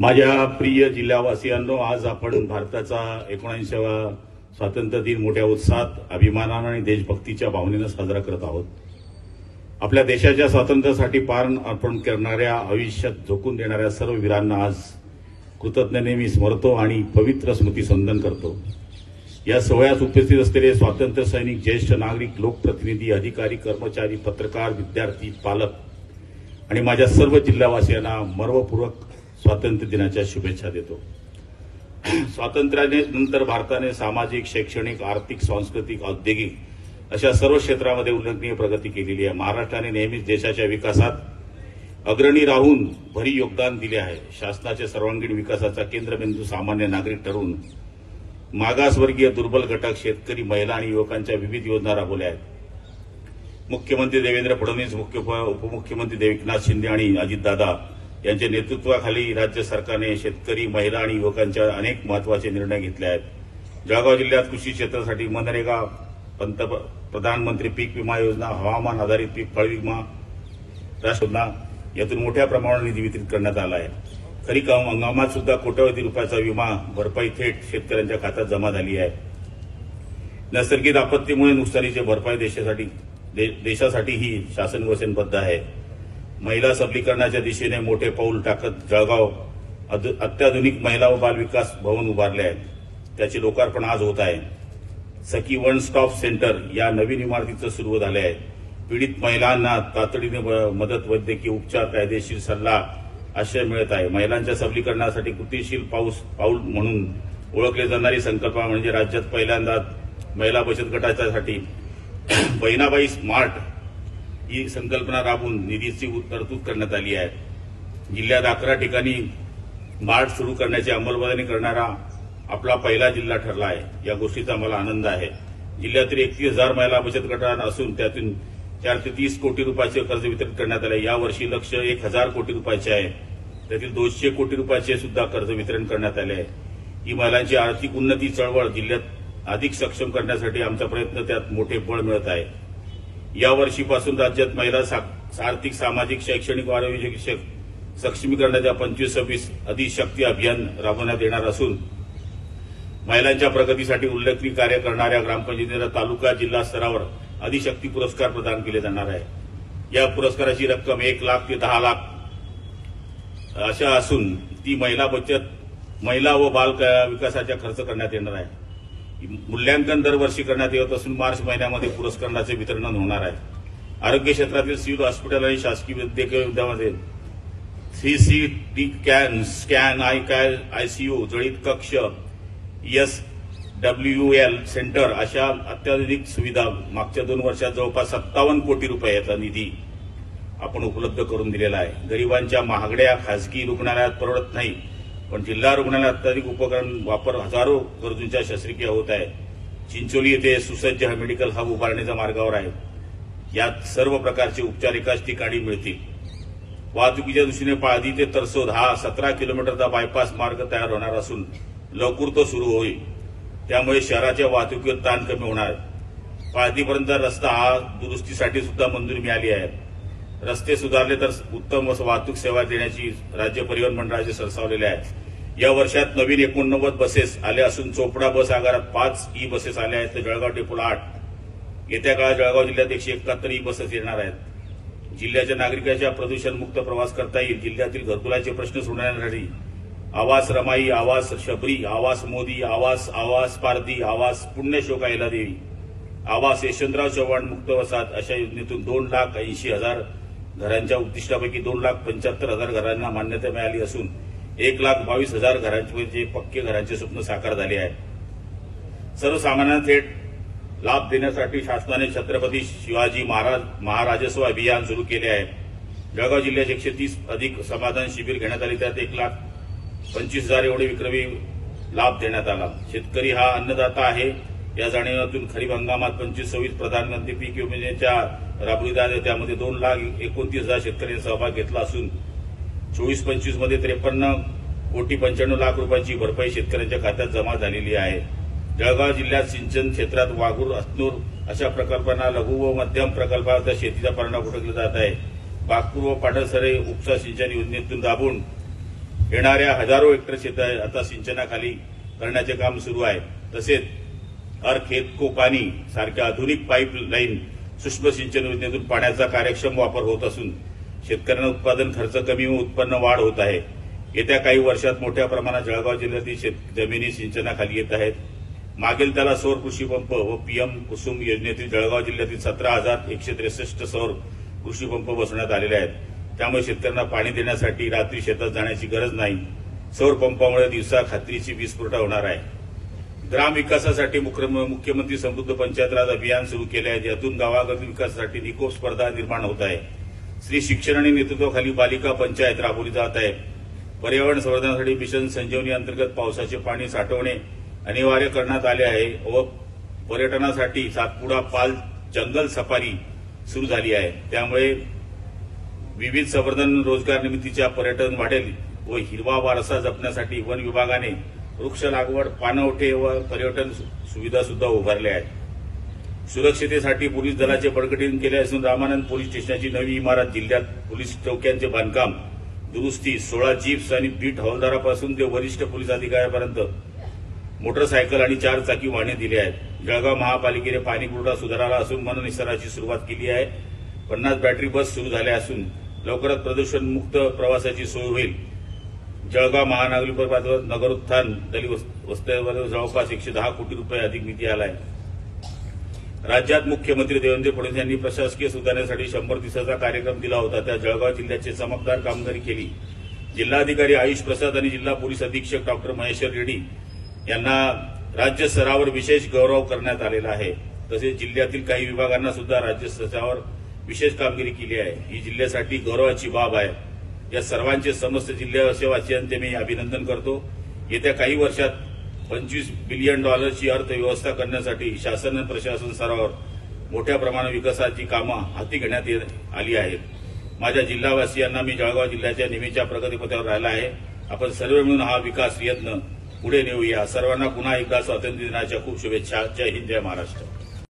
माझ्या प्रिय जिल्हावासियांनो, आज आपण भारताचा 79वा स्वातंत्र्य दिन मोठ्या उत्साहात, अभिमानाने आणि देशभक्तीच्या भावनेने साजरा करत आहोत. आपल्या देशाच्या स्वातंत्र्यासाठी प्राण अर्पण करणाऱ्या, आयुष्यात झोकून देणाऱ्या सर्व वीरांना आज कृतज्ञतेने मी स्मरतो आणि पवित्र स्मृती संदन करतो. या सोहळ्यात उपस्थित असलेले स्वातंत्र्य सैनिक, ज्येष्ठ नागरिक, लोकप्रतिनिधी, अधिकारी, कर्मचारी, पत्रकार, विद्यार्थी, पालक आणि माझ्या सर्व जिल्हावासियांना मनपूर्वक स्वातंत्र्य दिनाच्या शुभेच्छा देतो. स्वातंत्र्यानंतर भारताने सामाजिक, शैक्षणिक, आर्थिक, सांस्कृतिक, औद्योगिक अशा सर्व क्षेत्रामध्ये उल्लेखनीय प्रगती केलेली आहे. महाराष्ट्राने नेहमीच देशाच्या विकासात अग्रणी राहून भरीव योगदान दिले आहे. शासनाच्या सर्वांगीण विकासाचा केंद्रबिंदू सामान्य नागरिक ठरवून मागासवर्गीय, दुर्बल घटक, शेतकरी, महिला आणि युवकांच्या विविध योजना राबवल्या आहेत. मुख्यमंत्री देवेंद्र फडणवीस, उपमुख्यमंत्री एकनाथ शिंदे आणि अजितदादा यांच्या नेतृत्वाखाली राज्य सरकारने शेतकरी, महिला आणि युवकांच्या अनेक महत्वाचे निर्णय घेतले आहेत. जळगाव जिल्ह्यात कृषी क्षेत्रासाठी मनरेगा, प्रधानमंत्री पीक विमा योजना, हवामान आधारित पीक फळ विमा, राष्ट्रीय योजना यातून मोठ्या प्रमाणात निधी वितरित करण्यात आला आहे. खरीप हंगामात सुद्धा कोट्यवधी रुपयाचा विमा भरपाई थेट शेतकऱ्यांच्या खात्यात जमा झाली आहे. नैसर्गिक आपत्तीमुळे नुकसानीची भरपाई देशासाठीही शासन वचनबद्ध आहे. महिला सबलीकरणाच्या दिशेने मोठे पाऊल टाकत जळगाव अत्याधुनिक महिला व बाल विकास भवन उभारले आहेत. त्याचे लोकार्पण आज होत आहे. सखी वन स्टॉप सेंटर या नवीन इमारतीचं सुरू झाले आहे. पीडित महिलांना तातडीने मदत, वैद्यकीय उपचार, कायदेशीर सल्ला, आश्रय मिळत आहे. महिलांच्या सबलीकरणासाठी कृतिशील पाऊल म्हणून ओळखली जाणारी संकल्पना म्हणजे राज्यात पहिल्यांदा महिला बचत गटाच्यासाठी बहिणाबाई स्मार्ट ही संकल्पना राबवून निधीची तरतूद करण्यात आली आहे. जिल्ह्यात 11 ठिकाणी मार्ट सुरू करण्याची अंमलबजावणी करणारा आपला पहिला जिल्हा ठरला आहे. या गोष्टीचा मला आनंद आहे. जिल्ह्यातील 31,000 महिला बचत गटांना असून त्यातून 4 ते 30 कोटी रुपयाचे कर्ज वितरित करण्यात आले. यावर्षी लक्ष्य 1,000 कोटी रुपयाचे आहे. त्यातील 200 कोटी रुपयाचे सुद्धा कर्ज वितरण करण्यात आले आहे. ही महिलांची आर्थिक उन्नती चळवळ जिल्ह्यात अधिक सक्षम करण्यासाठी आमचा प्रयत्न त्यात मोठे बळ मिळत आहे. या वर्षीपासून राज्यात महिला आर्थिक, सामाजिक, शैक्षणिक व आरोग्य सक्षमीकरणाच्या 25-26 अधिशक्ती अभियान राबवण्यात येणार असून महिलांच्या प्रगतीसाठी उल्लेखनीय कार्य करणाऱ्या ग्रामपंचायतींना तालुका, जिल्हा स्तरावर अधिशक्ती पुरस्कार प्रदान केले जाणार आहे. या पुरस्काराची रक्कम 1 लाख ते 10 लाख अशा असून ती महिला व बाल विकासाच्या खर्च करण्यात येणार आहे. मूल्यांकन दरवर्षी करण्यात येत असून मार्च महिन्यामध्ये पुरस्काराचे वितरण होणार आहे. आरोग्य क्षेत्रातील सिव्हिल हॉस्पिटल आणि शासकीय वैद्यकीय विद्यालयामध्ये सीसीटी स्कॅन, आयसीयू, जळीत कक्ष, SWL सेंटर अशा अत्याधुनिक सुविधा मागच्या 2 वर्षात जवळपास 57 कोटी रुपयाचा निधी आपण उपलब्ध करून दिलेला आहे. गरिबांच्या महागड्या खासगी रुग्णालयात परवडत नाही, पण जिल्हा रुग्णालयात अत्याधिक उपकरण वापर हजारो गरजूंच्या शस्त्रक्रिया होत आहे. चिंचोली येथे सुसज्ज मेडिकल हब उभारण्याच्या मार्गावर आहे. यात सर्व प्रकारचे उपचार एकाच ठिकाणी मिळतील. वाहतुकीच्या दृष्टीने पाळधी ते तरसोद हा 17 किलोमीटरचा बायपास मार्ग तयार होणार असून लवकर तो सुरू होईल. त्यामुळे शहराच्या वाहतुकीवर ताण कमी होणार. पाळधीपर्यंत रस्ता हा दुरुस्तीसाठी सुद्धा मंजुरी मिळाली आहे. रस्ते सुधारले तर उत्तम वाहतूक सेवा देण्याची राज्य परिवहन मंडळाचे सरसावलेले आहे. या वर्षात नवीन 89 बसेस आल्या असून चोपडा बस आगारात 5 ई बसेस आल्या आहेत, तर जळगाव डेपोला 8. येत्या काळात जळगाव जिल्ह्यात 171 ई बसेस येणार आहेत. जिल्ह्याच्या नागरिकांच्या प्रदूषणमुक्त प्रवास करता येईल. जिल्ह्यातील घरकुलाचे प्रश्न सोडवण्यासाठी आवास रमाई, आवास शबरी, आवास मोदी, आवास पारधी, आवास पुण्यशोका देवी, आवास यशवंतराव चव्हाण मुक्त वसाहत अशा योजनेतून 2,80,000 घरांच्या उद्दिष्टापैकी 2,75,000 घरांना मान्यता मिळाली असून 1,22,000 घरांचे पक्के घरांचे स्वप्न साकार झाले आहे. सर्वसामान्यांना थेट लाभ देण्यासाठी शासनाने छत्रपती शिवाजी महाराजस्व अभियान सुरू केले आहे. जळगाव जिल्ह्यात 130 अधिक समाधान शिबिर घेण्यात आली. त्यात 1,25,000 एवढे विक्रमी लाभ देण्यात आला. शेतकरी हा अन्नदाता आहे या जाणीवेतून खरीप हंगामात 25-26 प्रधानमंत्री पीक योजनेच्या राबवण्यात आल्या. त्यामध्ये 2,29,000 शेतकऱ्यांनी सहभाग घेतला असून 24-25 मध्ये 53,95,00,000 रुपयांची भरपाई शेतकऱ्यांच्या खात्यात जमा झालेली आहे. जळगाव जिल्ह्यात सिंचन क्षेत्रात वाघूर, अस्तनूर अशा प्रकल्पांना लघु व मध्यम प्रकल्पात शेतीचा परवाना उठवला जात आहे. बागपूर व पाडळसरे उपसा सिंचन योजनेतून राबवून येणाऱ्या हजारो हेक्टर शेत आता सिंचनाखाली करण्याचे काम सुरू आहे। तसेच हर खेत को पाणी सारख्या आधुनिक पाईपलाईन सूक्ष्म सिंचन योजनेतून पाण्याचा कार्यक्षम वापर होत असून शेतकऱ्यांना उत्पादन खर्च कमी व उत्पन्न वाढ होत आहे। येत्या काही वर्षात मोठ्या प्रमाणात जळगाव जिल्ह्यातील जमिनी सिंचनाखाली येत आहेत। मागील त्याला सौर कृषी पंप व पीएम कुसुम योजनेतील जळगाव जिल्ह्यातील 17,163 सौर कृषी पंप बसवण्यात आलेले आहेत। त्यामुळे शेतकऱ्यांना पाणी देण्यासाठी रात्री शेतात जाण्याची गरज नाही। सौर पंपामुळे दिवसा खात्रीची वीज पुरवठा होणार आहे। ग्राम विकासासाठी मुख्यमंत्री समृद्ध पंचायत राज अभियान सुरू केले आहे, यातून गावागावातील विकासासाठी निकोप स्पर्धा निर्माण होत आहे। स्त्री शिक्षण आणि नेतृत्वाखाली बालिका पंचायत राबवली जात आहे। पर्यावरण संवर्धनासाठी मिशन संजीवनी अंतर्गत पावसाचे पाणी साठवणे अनिवार्य करण्यात आले आहे व पर्यटनासाठी सातपुडा पाल जंगल सफारी सुरू झाली आहे। त्यामुळे विविध संवर्धन रोजगार निर्मितीच्या पर्यटन वाढेल व हिरवा वारसा जपण्यासाठी वन विभागाने वृक्ष लागवड, पाणवठे व पर्यटन सुविधा सुद्धा उभारल्या आहेत। सुरक्षितेसाठी पोलीस दलाचे बळकटीकरण केले असून रामानंद पोलीस स्टेशनची नवी इमारत, जिल्ह्यात पोलीस चौक्यांचे बांधकाम, दुरुस्ती, 16 जीप्स आणि बीट हवालदारापासून ते वरिष्ठ पोलीस अधिकाऱ्यापर्यंत मोटरसायकल आणि 4 चाकी वाहने दिली आहेत। जळगाव महापालिकेने पाणी पुरवठा सुधारला असून मननिसर्गाची सुरुवात केली आहे। 50 बॅटरी बस सुरू झाल्या असून लवकरच प्रदूषण मुक्त प्रवासाची सोय होईल। जळगाव महानगरपालिकेवर नगरोत्थान दलित वस्त्यांवर जवळपास 110 कोटी रुपये अधिक निधी आला आहे। राज्यात मुख्यमंत्री देवेंद्र फडणवीस यांनी प्रशासकीय सुधारणेसाठी 100 दिवसाचा कार्यक्रम दिला होता। त्या जळगाव जिल्ह्याची चमकदार कामगिरी केली। जिल्हाधिकारी आयुष प्रसाद आणि जिल्हा पोलीस अधीक्षक डॉक्टर महेश्वर रेड्डी यांना राज्य स्तरावर विशेष गौरव करण्यात आलेला आहे। तसेच जिल्ह्यातील काही विभागांना सुद्धा राज्य स्तरावर विशेष कामगिरी केली आहे। ही जिल्ह्यासाठी गौरवाची बाब आहे। या सर्वांचे समस्त जिल्हावासियांचे मी अभिनंदन करतो। येत्या काही वर्षात $25 बिलियन ची अर्थव्यवस्था करण्यासाठी शासन आणि प्रशासन स्तरावर मोठ्या प्रमाणात विकासाची कामं हाती घेण्यात आली आहेत। माझ्या जिल्हावासियांना मी जळगाव जिल्ह्याच्या नेहमीच्या प्रगतीपथावर राहिला आहे। आपण सर्व मिळून हा विकास यत्न पुढे नेऊया। सर्वांना पुन्हा एकदा स्वातंत्र्य दिनाच्या खूप शुभेच्छा। जय हिंद, जय महाराष्ट्र।